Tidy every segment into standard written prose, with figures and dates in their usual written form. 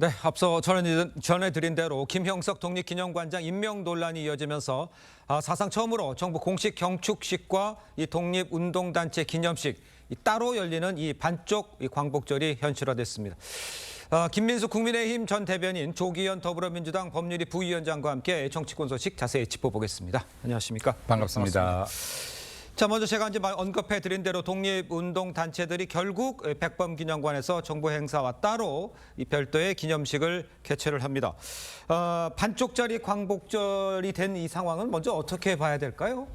네, 앞서 전해드린 대로 김형석 독립기념관장 임명 논란이 이어지면서 사상 처음으로 정부 공식 경축식과 이 독립운동단체 기념식 따로 열리는 이 반쪽 광복절이 현실화됐습니다. 김민수 국민의힘 전 대변인, 조기현 더불어민주당 법률위 부위원장과 함께 정치권 소식 자세히 짚어보겠습니다. 안녕하십니까? 반갑습니다. 자, 먼저 제가 이제 언급해드린 대로 독립운동단체들이 결국 백범기념관에서 정부 행사와 따로 이 별도의 기념식을 개최를 합니다. 반쪽짜리 광복절이 된 이 상황은 먼저 어떻게 봐야 될까요?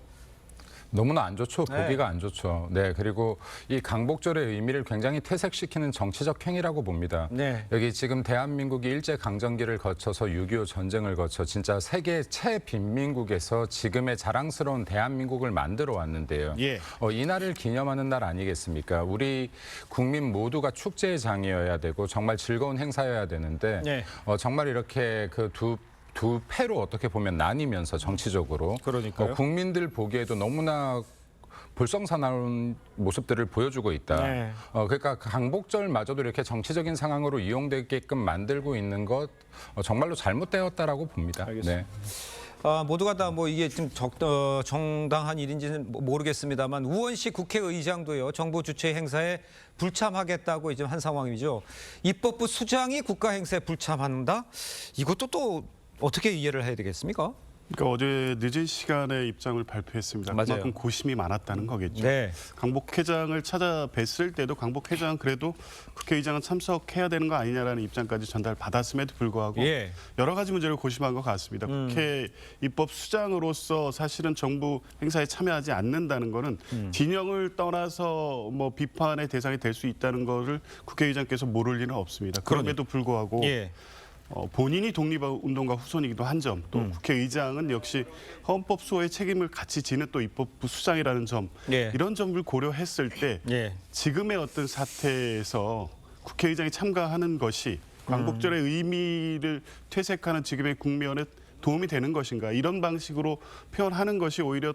너무나 안 좋죠. 네. 보기가 안 좋죠. 네, 그리고 이 광복절의 의미를 굉장히 퇴색시키는 정치적 행위라고 봅니다. 네. 여기 지금 대한민국이 일제강점기를 거쳐서 6.25 전쟁을 거쳐 진짜 세계 최빈민국에서 지금의 자랑스러운 대한민국을 만들어 왔는데요. 예. 이날을 기념하는 날 아니겠습니까? 우리 국민 모두가 축제의 장이어야 되고 정말 즐거운 행사여야 되는데 네. 정말 이렇게 그 두 패로 어떻게 보면 나뉘면서 정치적으로 그러니까요. 국민들 보기에도 너무나 불성사나운 모습들을 보여주고 있다. 네. 그러니까 광복절마저도 이렇게 정치적인 상황으로 이용되게끔 만들고 있는 것 정말로 잘못되었다라고 봅니다. 알겠습니다. 네. 모두가 다 뭐 이게 좀 정당한 일인지는 모르겠습니다만 우원식 국회의장도요, 정부 주최 행사에 불참하겠다고 이제 한 상황이죠. 입법부 수장이 국가 행사에 불참한다? 이것도 또 어떻게 이해를 해야 되겠습니까? 그러니까 어제 늦은 시간에 입장을 발표했습니다. 맞아요. 그만큼 고심이 많았다는 거겠죠. 네. 광복회장을 찾아뵀을 때도 광복회장은 그래도 국회의장은 참석해야 되는 거 아니냐라는 입장까지 전달받았음에도 불구하고 예. 여러 가지 문제를 고심한 것 같습니다. 국회 입법수장으로서 사실은 정부 행사에 참여하지 않는다는 거는 진영을 떠나서 뭐 비판의 대상이 될 수 있다는 거를 국회의장께서 모를 리는 없습니다. 그럼에도 불구하고 예. 본인이 독립운동가 후손이기도 한 점, 또 국회의장은 역시 헌법 수호의 책임을 같이 지는 또 입법부 수장이라는 점, 예. 이런 점을 고려했을 때 예. 지금의 어떤 사태에서 국회의장이 참가하는 것이 광복절의 의미를 퇴색하는 지금의 국면에 도움이 되는 것인가, 이런 방식으로 표현하는 것이 오히려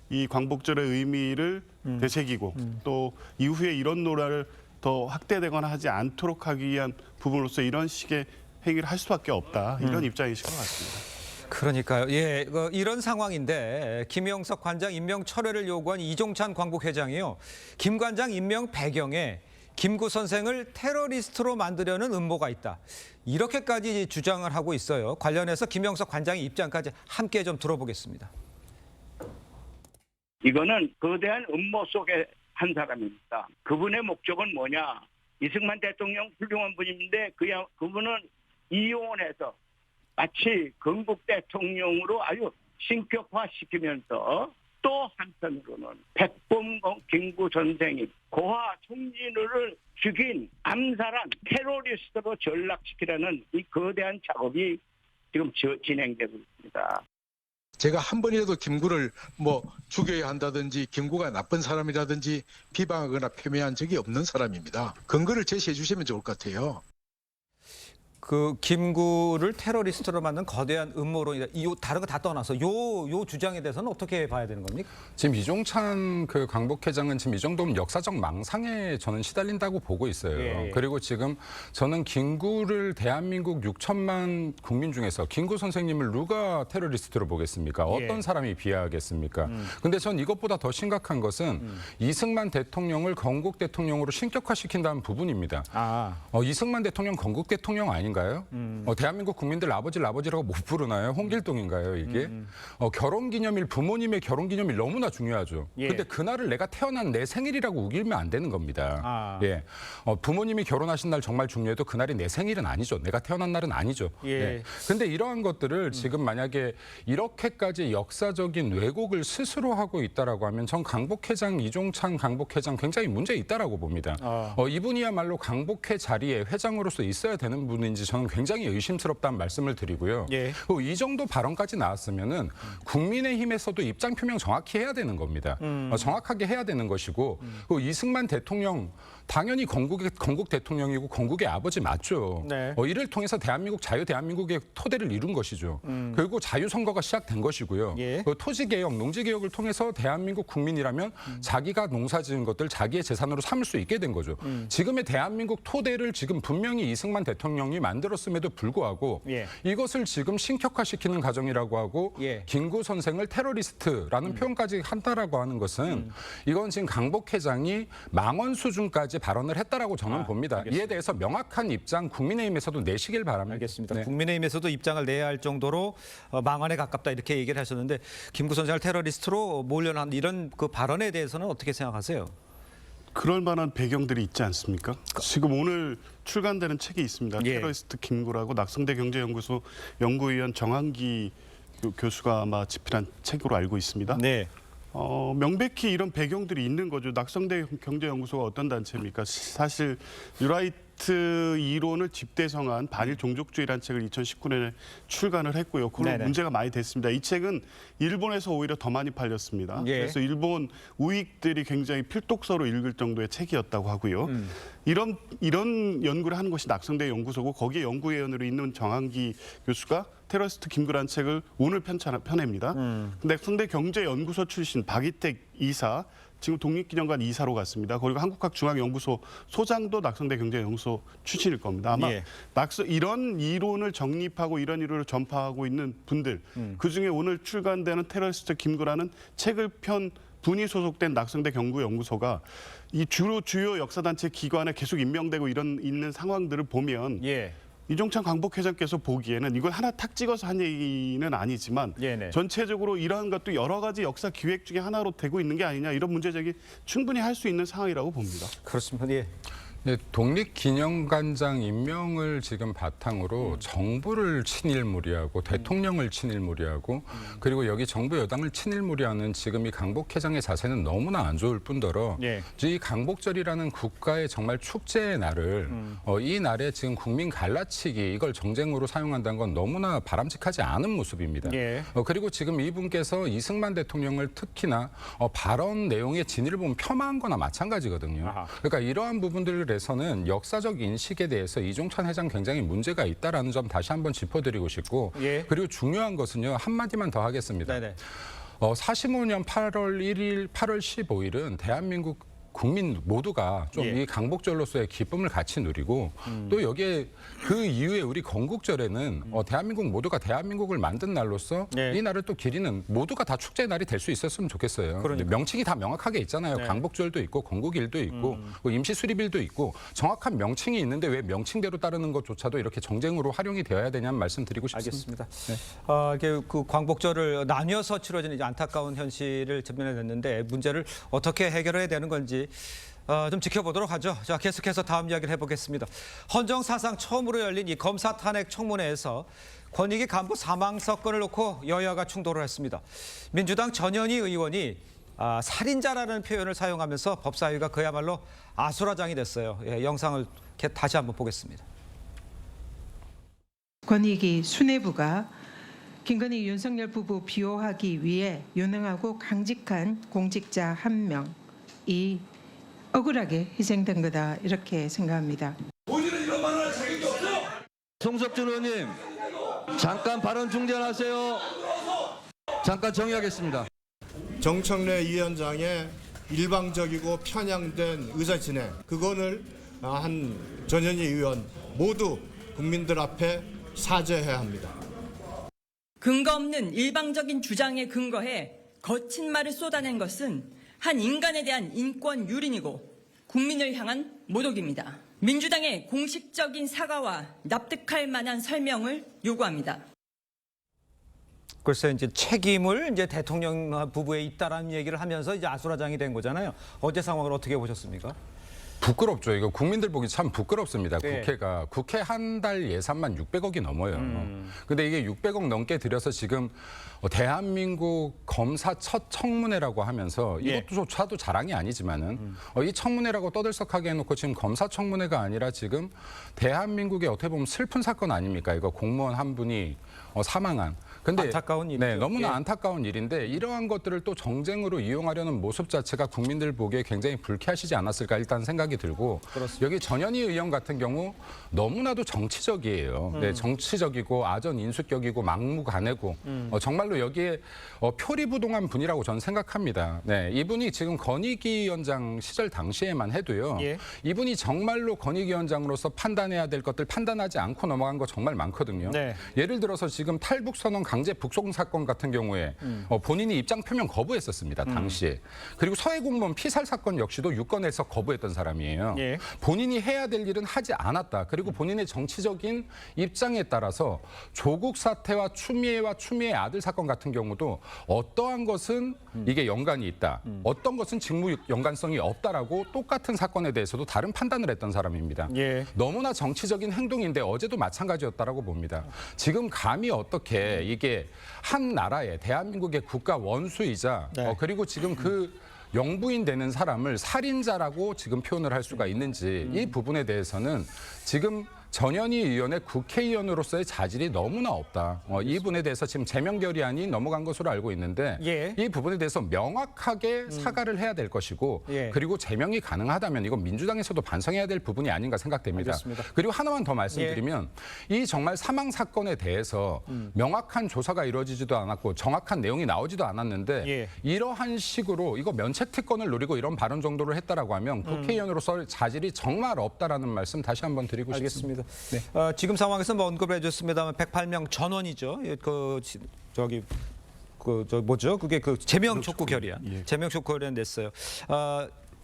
이 광복절의 의미를 되새기고 또 이후에 이런 논란을 더 확대되거나 하지 않도록 하기 위한 부분으로서 이런 식의 행위를 할 수밖에 없다, 이런 입장이신 것 같습니다. 그러니까요. 예, 이런 상황인데 김형석 관장 임명 철회를 요구한 이종찬 광복회장이요, 김 관장 임명 배경에 김구 선생을 테러리스트로 만들려는 음모가 있다, 이렇게까지 주장을 하고 있어요. 관련해서 김형석 관장의 입장까지 함께 좀 들어보겠습니다. 이거는 거대한 음모 속에 한 사람입니다. 그분의 목적은 뭐냐? 이승만 대통령 훌륭한 분인데 그분은 이혼해서 마치 건국 대통령으로 아주 신격화시키면서 또 한편으로는 백범 김구 선생이 고아 총진우를 죽인 암살한 테러리스트로 전락시키려는 이 거대한 작업이 지금 진행되고 있습니다. 제가 한 번이라도 김구를 뭐 죽여야 한다든지 김구가 나쁜 사람이라든지 비방하거나 폄훼한 적이 없는 사람입니다. 근거를 제시해 주시면 좋을 것 같아요. 그 김구를 테러리스트로 만든 거대한 음모로 다른 거 다 떠나서 요 주장에 대해서는 어떻게 봐야 되는 겁니까? 지금 이종찬 그 광복회장은 지금 이 정도면 역사적 망상에 저는 시달린다고 보고 있어요. 예. 그리고 지금 저는 김구를 대한민국 6천만 국민 중에서 김구 선생님을 누가 테러리스트로 보겠습니까? 어떤 예. 사람이 비하하겠습니까? 근데 전 이것보다 더 심각한 것은 이승만 대통령을 건국 대통령으로 신격화시킨다는 부분입니다. 이승만 대통령 건국 대통령 아닌가요? 대한민국 국민들 아버지라고 못 부르나요? 홍길동인가요, 이게? 결혼기념일, 부모님의 결혼기념일 너무나 중요하죠. 예. 근데 그날을 내가 태어난 내 생일이라고 우기면 안 되는 겁니다. 예. 부모님이 결혼하신 날 정말 중요해도 그날이 내 생일은 아니죠. 내가 태어난 날은 아니죠. 예. 네. 근데 이러한 것들을 지금 만약에 이렇게까지 역사적인 왜곡을 스스로 하고 있다라고 하면 전 이종찬 광복회장 굉장히 문제 있다라고 봅니다. 이분이야말로 광복회 자리에 회장으로서 있어야 되는 분인지 저는 굉장히 의심스럽다는 말씀을 드리고요. 예. 이 정도 발언까지 나왔으면은 국민의힘에서도 입장 표명 정확히 해야 되는 겁니다. 정확하게 해야 되는 것이고, 이승만 대통령 당연히 건국 대통령이고 건국의 아버지 맞죠. 네. 이를 통해서 대한민국의 토대를 이룬 것이죠. 그리고 자유선거가 시작된 것이고요. 예. 토지개혁, 농지개혁을 통해서 대한민국 국민이라면 자기가 농사지은 것들 자기의 재산으로 삼을 수 있게 된 거죠. 지금의 대한민국 토대를 지금 분명히 이승만 대통령이 만든 만들었음에도 불구하고 예. 이것을 지금 신격화시키는 과정이라고 하고 예. 김구 선생을 테러리스트라는 표현까지 한다라고 하는 것은 이건 지금 강복 회장이 망언 수준까지 발언을 했다라고 저는 봅니다. 알겠습니다. 이에 대해서 명확한 입장 국민의힘에서도 내시길 바랍니다. 알겠습니다. 네. 국민의힘에서도 입장을 내야 할 정도로 망언에 가깝다 이렇게 얘기를 하셨는데 김구 선생을 테러리스트로 몰려난 이런 그 발언에 대해서는 어떻게 생각하세요? 그럴 만한 배경들이 있지 않습니까? 지금 오늘 출간되는 책이 있습니다. 예. 테러리스트 김구라고 낙성대 경제연구소 연구위원 정한기 교수가 아마 집필한 책으로 알고 있습니다. 네. 명백히 이런 배경들이 있는 거죠. 낙성대 경제연구소가 어떤 단체입니까? 사실 뉴라이트 이론을 집대성한 반일 종족주의라는 책을 2019년에 출간을 했고요. 그걸로 네네. 문제가 많이 됐습니다. 이 책은 일본에서 오히려 더 많이 팔렸습니다. 예. 그래서 일본 우익들이 굉장히 필독서로 읽을 정도의 책이었다고 하고요. 이런 연구를 하는 것이 낙성대 연구소고 거기에 연구위원으로 있는 정한기 교수가 테러리스트 김구라는 책을 오늘 펴냅니다. 근데 낙성대 경제연구소 출신 박이택 이사, 지금 독립기념관 이사로 갔습니다. 그리고 한국학중앙연구소 소장도 낙성대 경제연구소 출신일 겁니다. 아마 예. 이런 이론을 정립하고 이런 이론을 전파하고 있는 분들, 그중에 오늘 출간되는 테러리스트 김구라는 책을 편 분이 소속된 낙성대 경구연구소가 이 주요 역사단체 기관에 계속 임명되고 있는 상황들을 보면 예. 이종찬 광복회장께서 보기에는 이걸 하나 탁 찍어서 한 얘기는 아니지만 네네. 전체적으로 이러한 것도 여러 가지 역사 기획 중에 하나로 되고 있는 게 아니냐 이런 문제 제기 충분히 할 수 있는 상황이라고 봅니다. 그렇습니다. 예. 네, 독립기념관장 임명을 지금 바탕으로 정부를 친일무리하고 대통령을 친일무리하고 그리고 여기 정부 여당을 친일무리하는 지금 이 강복 회장의 자세는 너무나 안 좋을 뿐더러 예. 이 강복절이라는 국가의 정말 축제의 날을 이 날에 지금 국민 갈라치기 이걸 정쟁으로 사용한다는 건 너무나 바람직하지 않은 모습입니다. 예. 그리고 지금 이분께서 이승만 대통령을 특히나 발언 내용의 진위를 보면 폄하한 거나 마찬가지거든요. 아하. 그러니까 이러한 부분들에서는 역사적 인식에 대해서 이종찬 회장 굉장히 문제가 있다라는 점 다시 한번 짚어드리고 싶고 예. 그리고 중요한 것은요. 한마디만 더 하겠습니다. 네네. 45년 8월 1일, 8월 15일은 대한민국 국민 모두가 좀 예. 이 강복절로서의 기쁨을 같이 누리고 또 여기에 그 이후에 우리 건국절에는 대한민국 모두가 대한민국을 만든 날로서 예. 이 날을 또 기리는 모두가 다 축제의 날이 될 수 있었으면 좋겠어요. 그러니까. 명칭이 다 명확하게 있잖아요. 네. 강복절도 있고 건국일도 있고 뭐 임시수립일도 있고 정확한 명칭이 있는데 왜 명칭대로 따르는 것조차도 이렇게 정쟁으로 활용이 되어야 되냐는 말씀 드리고 싶습니다. 알겠습니다. 이게 그 광복절을 나뉘어서 치러지는 이제 안타까운 현실을直面해 냈는데 문제를 어떻게 해결해야 되는 건지 좀 지켜보도록 하죠. 자, 계속해서 다음 이야기를 해보겠습니다. 헌정 사상 처음으로 열린 이 검사 탄핵 청문회에서 권익위 간부 사망 사건을 놓고 여야가 충돌을 했습니다. 민주당 전현희 의원이 살인자라는 표현을 사용하면서 법사위가 그야말로 아수라장이 됐어요. 예, 영상을 다시 한번 보겠습니다. 권익위 수뇌부가 김건희 윤석열 부부 비호하기 위해 유능하고 강직한 공직자 한 명이 억울하게 희생된 거다 이렇게 생각합니다. 송석준 의원님 잠깐 발언 중단하세요. 잠깐 정의하겠습니다. 정청래 위원장의 일방적이고 편향된 의사진행 그거를 한 전현희 의원 모두 국민들 앞에 사죄해야 합니다. 근거 없는 일방적인 주장에 근거해 거친 말을 쏟아낸 것은 한 인간에 대한 인권 유린이고 국민을 향한 모독입니다. 민주당의 공식적인 사과와 납득할 만한 설명을 요구합니다. 글쎄 이제 책임을 이제 대통령 부부에 있다라는 얘기를 하면서 이제 아수라장이 된 거잖아요. 어제 상황을 어떻게 보셨습니까? 부끄럽죠. 이거 국민들 보기 참 부끄럽습니다. 네. 국회가. 국회 한 달 예산만 600억이 넘어요. 근데 이게 600억 넘게 들여서 지금 대한민국 검사 첫 청문회라고 하면서 예. 이것조차도 자랑이 아니지만은 이 청문회라고 떠들썩하게 해놓고 지금 검사 청문회가 아니라 지금 대한민국의 어떻게 보면 슬픈 사건 아닙니까? 이거 공무원 한 분이 사망한. 근데 안타까운 일이죠. 네, 너무나 예. 안타까운 일인데 이러한 것들을 또 정쟁으로 이용하려는 모습 자체가 국민들 보기에 굉장히 불쾌하시지 않았을까 일단 생각이 생각이 들고 여기 전현희 의원 같은 경우 너무나도 정치적이에요. 네, 정치적이고 아전 인수격이고 막무가내고 정말로 여기에 표리부동한 분이라고 저는 생각합니다. 네, 이분이 지금 권익위 위원장 시절 당시에만 해도요. 예. 이분이 정말로 권익위원장으로서 판단해야 될 것들 판단하지 않고 넘어간 거 정말 많거든요. 네. 예를 들어서 지금 탈북선언 강제 북송 사건 같은 경우에 본인이 입장 표명 거부했었습니다. 당시에. 그리고 서해 공무원 피살 사건 역시도 유권에서 거부했던 사람이에요. 예. 본인이 해야 될 일은 하지 않았다. 그리고 본인의 정치적인 입장에 따라서 조국 사태와 추미애의 아들 사건 같은 경우도 어떠한 것은 이게 연관이 있다. 어떤 것은 직무 연관성이 없다라고 똑같은 사건에 대해서도 다른 판단을 했던 사람입니다. 예. 너무나 정치적인 행동인데 어제도 마찬가지였다라고 봅니다. 지금 감히 어떻게 이게 한 나라의 대한민국의 국가 원수이자 네. 그리고 지금 그 영부인 되는 사람을 살인자라고 지금 표현을 할 수가 있는지 이 부분에 대해서는 지금 전현희 의원의 국회의원으로서의 자질이 너무나 없다. 이분에 대해서 지금 제명 결의안이 넘어간 것으로 알고 있는데 예. 이 부분에 대해서 명확하게 사과를 해야 될 것이고 예. 그리고 제명이 가능하다면 이건 민주당에서도 반성해야 될 부분이 아닌가 생각됩니다. 알겠습니다. 그리고 하나만 더 말씀드리면 이 정말 사망 사건에 대해서 명확한 조사가 이루어지지도 않았고 정확한 내용이 나오지도 않았는데 예. 이러한 식으로 이거 면책 특권을 노리고 이런 발언 정도를 했다라고 하면 국회의원으로서 자질이 정말 없다라는 말씀 다시 한번 드리고 싶습니다. 알겠습니다. 네. 지금 상황에서 뭐 언급을 해줬습니다만 108명 전원이죠. 뭐죠? 그게 그 제명 촉구 결의안, 예. 제명 촉구 결의안 냈어요.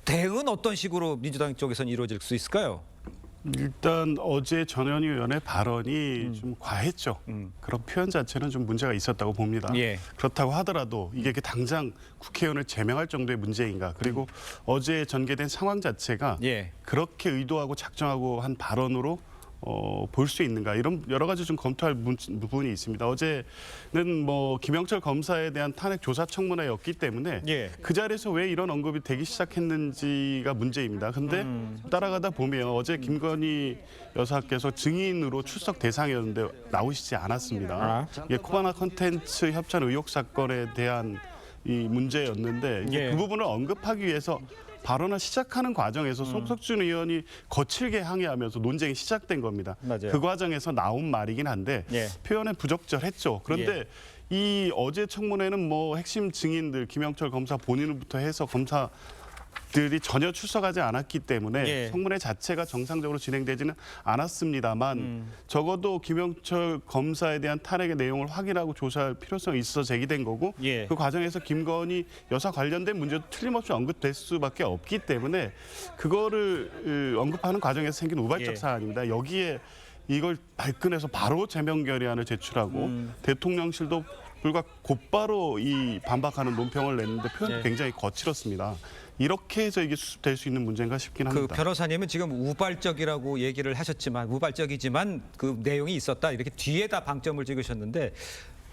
대응은 어떤 식으로 민주당 쪽에서는 이루어질 수 있을까요? 일단 어제 전현희 의원의 발언이 좀 과했죠. 그런 표현 자체는 좀 문제가 있었다고 봅니다. 예. 그렇다고 하더라도 이게 다당 국회의원을 제명할 정도의 문제인가. 그리고 어제 전개된 상황 자체가 예. 그렇게 의도하고 작정하고 한 발언으로 볼 수 있는가 이런 여러 가지 좀 검토할 부분이 있습니다. 어제는 뭐 김영철 검사에 대한 탄핵 조사 청문회였기 때문에 예. 그 자리에서 왜 이런 언급이 되기 시작했는지가 문제입니다. 근데 따라가다 보면 어제 김건희 여사께서 증인으로 출석 대상이었는데 나오시지 않았습니다. 이게 코바나 컨텐츠 협찬 의혹 사건에 대한 이 문제였는데 예. 그 부분을 언급하기 위해서 발언을 시작하는 과정에서 송석준 의원이 거칠게 항의하면서 논쟁이 시작된 겁니다. 맞아요. 그 과정에서 나온 말이긴 한데 예. 표현에 부적절했죠. 그런데 이 어제 청문회는 뭐 핵심 증인들 김영철 검사 본인부터 해서 검사들이 전혀 출석하지 않았기 때문에 예. 청문회 자체가 정상적으로 진행되지는 않았습니다만 적어도 김영철 검사에 대한 탄핵의 내용을 확인하고 조사할 필요성이 있어서 제기된 거고 예. 그 과정에서 김건희 여사 관련된 문제도 틀림없이 언급될 수밖에 없기 때문에 그거를 언급하는 과정에서 생긴 우발적 예. 사안입니다. 여기에 이걸 발끈해서 바로 제명 결의안을 제출하고 대통령실도 불과 곧바로 이 반박하는 논평을 냈는데 표현이 예. 굉장히 거칠었습니다. 이렇게 해서 이게 수습될 수 있는 문제인가 싶긴 그 합니다. 변호사님은 지금 우발적이라고 얘기를 하셨지만 우발적이지만 그 내용이 있었다 이렇게 뒤에다 방점을 찍으셨는데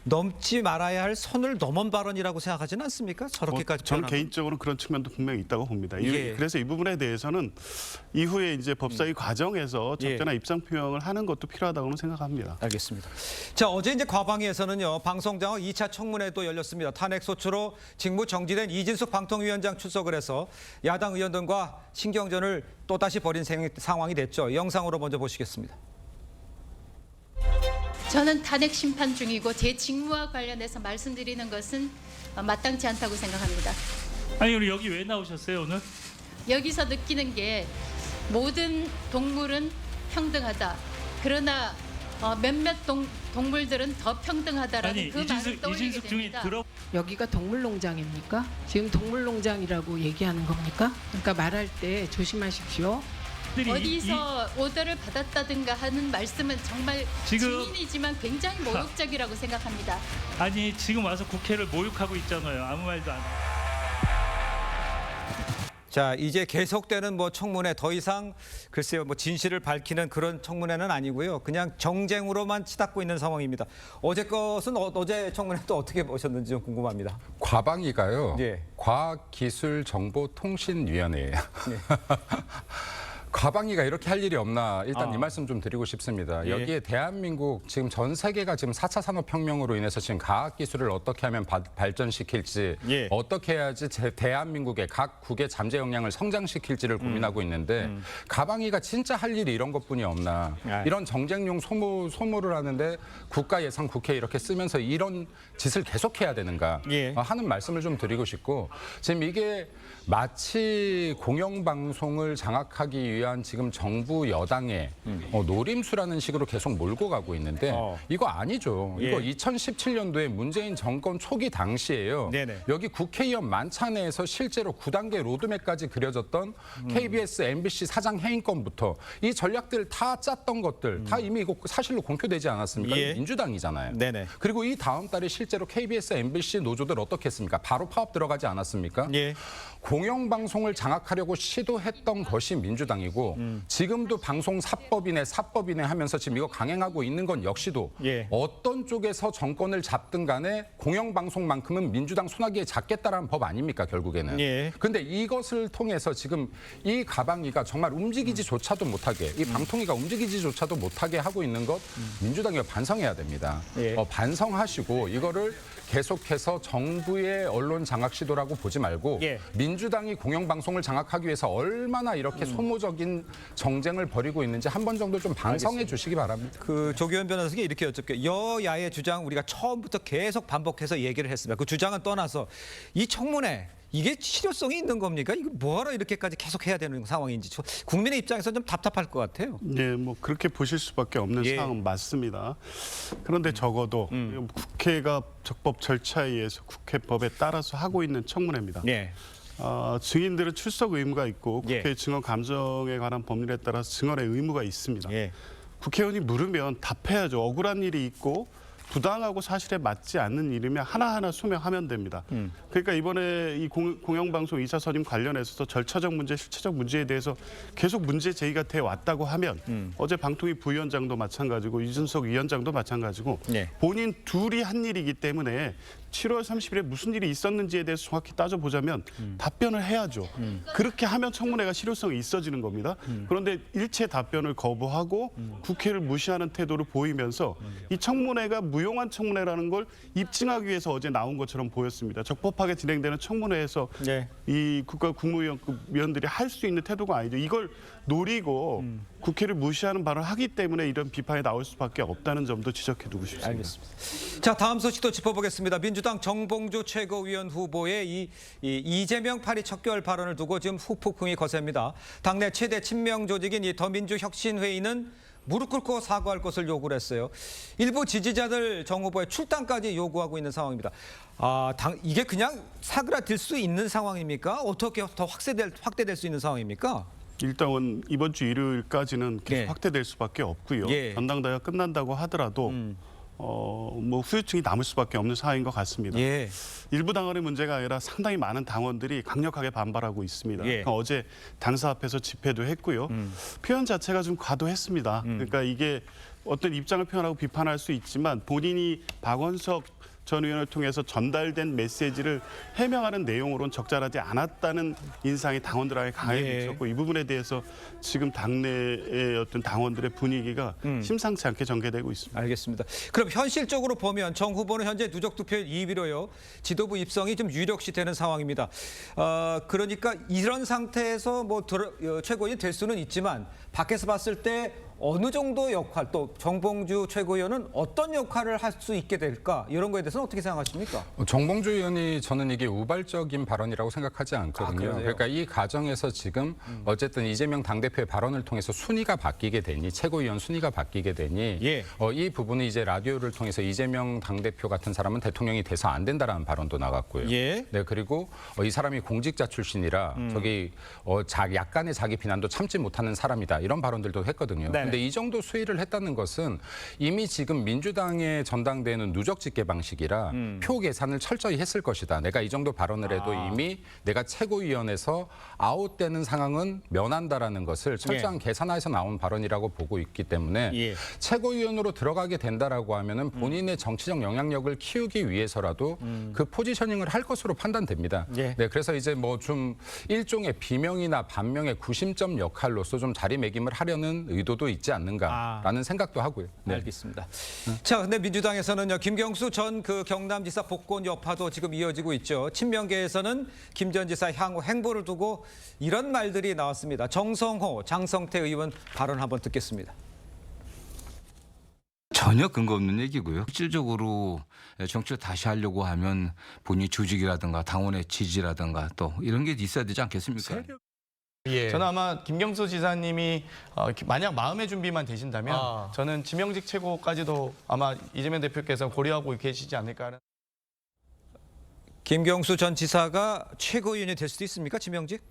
넘지 말아야 할 선을 넘은 발언이라고 생각하지는 않습니까? 저렇게까지 저는 표현하면. 개인적으로 그런 측면도 분명히 있다고 봅니다. 예. 그래서 이 부분에 대해서는 이후에 이제 법사위 과정에서 적절한 입장 표명을 하는 것도 필요하다고 생각합니다. 알겠습니다. 자, 어제 이제 과방위에서는요, 방송장악 2차 청문회도 열렸습니다. 탄핵 소추로 직무 정지된 이진숙 방통위원장 출석을 해서 야당 의원들과 신경전을 또다시 벌인 상황이 됐죠. 영상으로 먼저 보시겠습니다. 저는 탄핵 심판 중이고 제 직무와 관련해서 말씀드리는 것은 마땅치 않다고 생각합니다. 아니 우리 여기 왜 나오셨어요 오늘? 여기서 느끼는 게 모든 동물은 평등하다. 그러나 몇몇 동물들은 더 평등하다라는 아니 그 말을 떠올리게 이진숙 중에 됩니다. 여기가 동물농장입니까? 지금 동물농장이라고 얘기하는 겁니까? 그러니까 말할 때 조심하십시오. 어디서 오더를 받았다든가 하는 말씀은 정말 지금- 증인이지만 굉장히 모욕적이라고 생각합니다. 아니 지금 와서 국회를 모욕하고 있잖아요. 아무 말도 안. 자, 이제 계속되는 뭐 청문회 더 이상 글쎄요, 뭐 진실을 밝히는 그런 청문회는 아니고요. 그냥 정쟁으로만 치닫고 있는 상황입니다. 어제 것은 어제 청문회 또 어떻게 보셨는지 좀 궁금합니다. 과방위가요. 예. 과학기술정보통신위원회예요. 가방이가 이렇게 할 일이 없나 일단 이 말씀 좀 드리고 싶습니다. 예. 여기에 대한민국 지금 전 세계가 지금 4차 산업혁명으로 인해서 지금 과학기술을 어떻게 하면 발전시킬지 예. 어떻게 해야지 대한민국의 각 국의 잠재 역량을 성장시킬지를 고민하고 있는데 가방이가 진짜 할 일이 이런 것뿐이 없나. 이런 정쟁용 소모를 하는데 국가 예산 국회에 이렇게 쓰면서 이런 짓을 계속해야 되는가 예. 하는 말씀을 좀 드리고 싶고 지금 이게 마치 공영방송을 장악하기 위한 지금 정부 여당의 노림수라는 식으로 계속 몰고 가고 있는데 이거 아니죠. 예. 이거 2017년도에 문재인 정권 초기 당시에요. 네네. 여기 국회의원 만찬에서 실제로 9단계 로드맵까지 그려졌던 KBS, MBC 사장 해임권부터 이 전략들 다 짰던 것들 다 이미 이거 사실로 공표되지 않았습니까? 예. 민주당이잖아요. 네네. 그리고 이 다음 달에 실제로 KBS, MBC 노조들 어떻게 했습니까? 바로 파업 들어가지 않았습니까? 예. 공영방송을 장악하려고 시도했던 것이 민주당이고 지금도 방송사법이네 사법이네 하면서 지금 이거 강행하고 있는 건 역시도 예. 어떤 쪽에서 정권을 잡든 간에 공영방송만큼은 민주당 손아귀에 잡겠다라는 법 아닙니까 결국에는. 예. 근데 이것을 통해서 지금 이 가방이가 정말 움직이지조차도 못하게 이 방통위가 움직이지조차도 못하게 하고 있는 것 민주당이 반성해야 됩니다. 예. 반성하시고 이거를 계속해서 정부의 언론 장악 시도라고 보지 말고 예. 민주당이 공영방송을 장악하기 위해서 얼마나 이렇게 소모적인 정쟁을 벌이고 있는지 한 번 정도 좀 반성해 주시기 바랍니다. 그 조규현 변호사에게 이렇게 여쭙게 여야의 주장 우리가 처음부터 계속 반복해서 얘기를 했습니다. 그 주장은 떠나서 이 청문회 이게 실효성이 있는 겁니까? 이거 뭐하러 이렇게까지 계속 해야 되는 상황인지 국민의 입장에서는 좀 답답할 것 같아요. 네, 뭐 그렇게 보실 수밖에 없는 예. 상황은 맞습니다. 그런데 적어도 국회가 적법 절차에 의해서 국회법에 따라서 하고 있는 청문회입니다. 예. 증인들은 출석 의무가 있고 국회 예. 증언 감정에 관한 법률에 따라서 증언의 의무가 있습니다. 예. 국회의원이 물으면 답해야죠. 억울한 일이 있고 부당하고 사실에 맞지 않는 일이면 하나하나 소명하면 됩니다. 그러니까 이번에 이 공영방송 이사 선임 관련해서도 절차적 문제, 실체적 문제에 대해서 계속 문제 제기가 돼 왔다고 하면 어제 방통위 부위원장도 마찬가지고 이준석 위원장도 마찬가지고 네. 본인 둘이 한 일이기 때문에 7월 30일에 무슨 일이 있었는지에 대해서 정확히 따져보자면 답변을 해야죠. 그렇게 하면 청문회가 실효성이 있어지는 겁니다. 그런데 일체 답변을 거부하고 국회를 무시하는 태도를 보이면서 이 청문회가 무용한 청문회라는 걸 입증하기 위해서 어제 나온 것처럼 보였습니다. 적법하게 진행되는 청문회에서 네. 이 국가 국무위원급 위원들이 할 수 있는 태도가 아니죠. 이걸 노리고 국회를 무시하는 발언을 하기 때문에 이런 비판이 나올 수밖에 없다는 점도 지적해두고 싶습니다. 알겠습니다. 자, 다음 소식도 짚어보겠습니다. 민주당 정봉주 최고위원 후보의 이 이재명 파리 척결 발언을 두고 지금 후폭풍이 거셉니다. 당내 최대 친명 조직인 이 더민주혁신회의는 무릎 꿇고 사과할 것을 요구를 했어요. 일부 지지자들 정 후보의 출당까지 요구하고 있는 상황입니다. 이게 그냥 사그라들 수 있는 상황입니까? 어떻게 더 확대될 수 있는 상황입니까? 일단은 이번 주 일요일까지는 계속 예. 확대될 수밖에 없고요. 예. 전당대회가 끝난다고 하더라도 뭐 후유증이 남을 수밖에 없는 상황인 것 같습니다. 예. 일부 당원의 문제가 아니라 상당히 많은 당원들이 강력하게 반발하고 있습니다. 예. 그러니까 어제 당사 앞에서 집회도 했고요. 표현 자체가 좀 과도했습니다. 그러니까 이게 어떤 입장을 표현하고 비판할 수 있지만 본인이 박원석 전 의원을 통해서 전달된 메시지를 해명하는 내용으로는 적절하지 않았다는 인상이 당원들에게 강하게 미쳤고 이 부분에 대해서 지금 당내의 어떤 당원들의 분위기가 심상치 않게 전개되고 있습니다. 알겠습니다. 그럼 현실적으로 보면 정 후보는 현재 누적 득표 2위로요. 지도부 입성이 좀 유력시 되는 상황입니다. 그러니까 이런 상태에서 뭐 최고위원이 될 수는 있지만 밖에서 봤을 때 어느 정도 역할 또 정봉주 최고위원은 어떤 역할을 할 수 있게 될까 이런 거에 대해서는 어떻게 생각하십니까? 정봉주 의원이 저는 이게 우발적인 발언이라고 생각하지 않거든요. 그러니까 이 과정에서 지금 어쨌든 이재명 당대표의 발언을 통해서 순위가 바뀌게 되니 최고위원 순위가 바뀌게 되니 예. 이 부분은 이제 라디오를 통해서 이재명 당대표 같은 사람은 대통령이 돼서 안 된다라는 발언도 나갔고요. 예. 네, 그리고 이 사람이 공직자 출신이라 저기 약간의 자기 비난도 참지 못하는 사람이다 이런 발언들도 했거든요. 네네. 근데 이 정도 수위를 했다는 것은 이미 지금 민주당의 전당대회는 누적 집계 방식이라 표 계산을 철저히 했을 것이다. 내가 이 정도 발언을 해도 이미 내가 최고위원회에서 아웃되는 상황은 면한다라는 것을 철저한 계산하에서 나온 발언이라고 보고 있기 때문에 최고위원으로 들어가게 된다라고 하면은 본인의 정치적 영향력을 키우기 위해서라도 그 포지셔닝을 할 것으로 판단됩니다. 네, 그래서 이제 뭐 좀 일종의 비명이나 반명의 구심점 역할로서 좀 자리매김을 하려는 의도도 있지 않는가라는 생각도 하고요. 네. 알겠습니다. 자, 근데 민주당에서는요, 김경수 전 그 경남지사 복권 여파도 지금 이어지고 있죠. 친명계에서는 김 전 지사 향후 행보를 두고 이런 말들이 나왔습니다. 정성호, 장성태 의원 발언 한번 듣겠습니다. 전혀 근거 없는 얘기고요. 실질적으로 정치를 다시 하려고 하면 본인 조직이라든가 당원의 지지라든가 또 이런 게 있어야 되지 않겠습니까? 저는 아마 김경수 지사님이 만약 마음의 준비만 되신다면 저는 지명직 최고까지도 아마 이재명 대표께서 고려하고 계시지 않을까. 김경수 전 지사가 최고위원이 될 수도 있습니까? 지명직?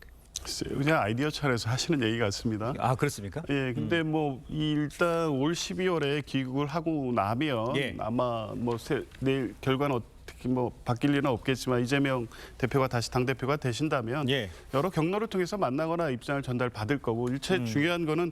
그냥 아이디어 차원에서 하시는 얘기 같습니다. 아, 그렇습니까? 예, 근데 뭐 일단 올 12월에 귀국을 하고 나면 아마 뭐 내일 결과는 어떻게 뭐 바뀔 일은 없겠지만 이재명 대표가 다시 당 대표가 되신다면 여러 경로를 통해서 만나거나 입장을 전달받을 거고 일체 중요한 거는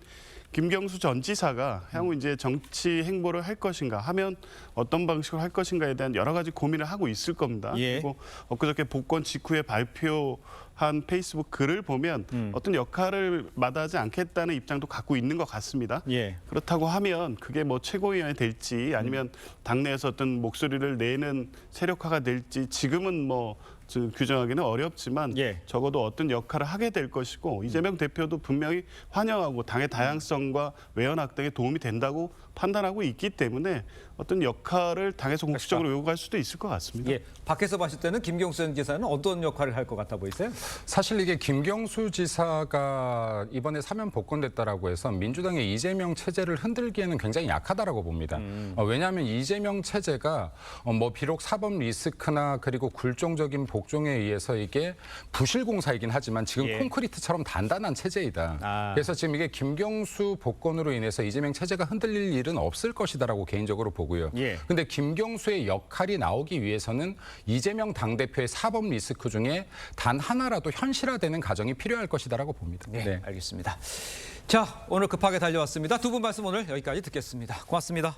김경수 전 지사가 향후 이제 정치 행보를 할 것인가 하면 어떤 방식으로 할 것인가에 대한 여러 가지 고민을 하고 있을 겁니다. 그리고 엊그저께 복권 직후에 발표한 페이스북 글을 보면 어떤 역할을 마다하지 않겠다는 입장도 갖고 있는 것 같습니다. 그렇다고 하면 그게 뭐 최고위원이 될지 아니면 당내에서 어떤 목소리를 내는 세력화가 될지 지금은 뭐 규정하기는 어렵지만 적어도 어떤 역할을 하게 될 것이고 이재명 대표도 분명히 환영하고 당의 다양성과 외연 확대에 도움이 된다고 판단하고 있기 때문에 어떤 역할을 당에서 공식적으로 요구할 수도 있을 것 같습니다. 밖에서 봤을 때는 김경수 전 지사는 어떤 역할을 할 것 같아 보이세요? 사실 이게 김경수 지사가 이번에 사면 복권됐다라고 해서 민주당의 이재명 체제를 흔들기에는 굉장히 약하다라고 봅니다. 왜냐하면 이재명 체제가 뭐 비록 사법 리스크나 그리고 굴종적인 복종에 의해서 이게 부실공사이긴 하지만 지금 콘크리트처럼 단단한 체제이다. 그래서 지금 이게 김경수 복권으로 인해서 이재명 체제가 흔들릴 일은 없을 것이다라고 개인적으로 보고요. 근데 김경수의 역할이 나오기 위해서는 이재명 당대표의 사법 리스크 중에 단 하나라도 현실화되는 과정이 필요할 것이다라고 봅니다. 알겠습니다. 자, 오늘 급하게 달려왔습니다. 두 분 말씀 오늘 여기까지 듣겠습니다. 고맙습니다.